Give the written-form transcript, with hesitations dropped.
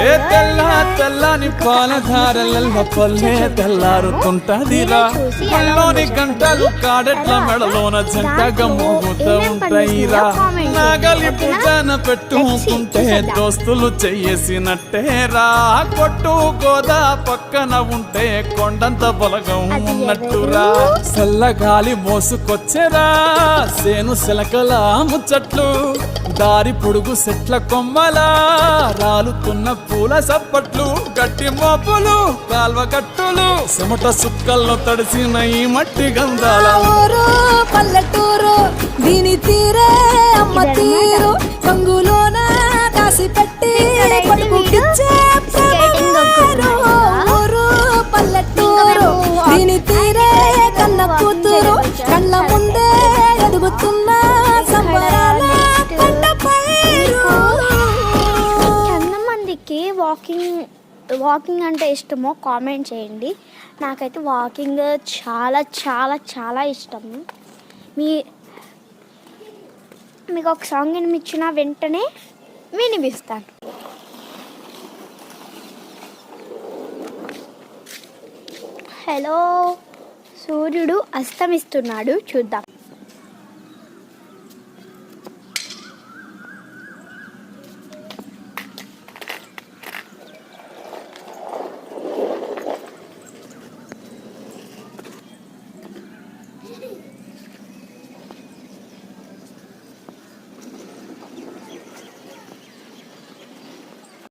తెల్లని పాలధారల పల్లె తెల్లారుతుంటదిరా పల్లోని గంటలు కాడెట్ల మెడలోన జంటగా మోగుతూ ఉంటాయిరా నాగలి భుజాన పెట్టుకుంటే దోస్తులు చెయ్యేసినట్టేరా కొట్టు గోదా పక్కన ఉంటే కొండంత బలగం ఉన్నట్టురా చల్లగాలి మోసుకొచ్చెరా సేను సిలకల ముచ్చట్లు దారి పొడుగు చెట్ల కొమ్మలా రాలుతున్న పూల సప్పట్లు గట్టి మోపులు కాల్వ గట్టులు చెమట సుక్కల్లో తడిసిన ఈ మట్టి గంధాల ఊరు పల్లెటూరు దీని తీరే అమ్మ తీరు కంగులోన దాసి పెట్టి ఊరు పల్లెటూరు దీని తీరే కన్న కూతురు కళ్ళ ముందే ఎదుగుతున్న సంబరాల ఎంతమందికి వాకింగ్ అంటే ఇష్టమో కామెంట్ చేయండి. నాకైతే వాకింగ్ చాలా చాలా చాలా ఇష్టం. మీకు ఒక సాంగ్ వినిపించిన వెంటనే వినిపిస్తాను. హలో, సూర్యుడు అస్తమిస్తున్నాడు, చూద్దాం.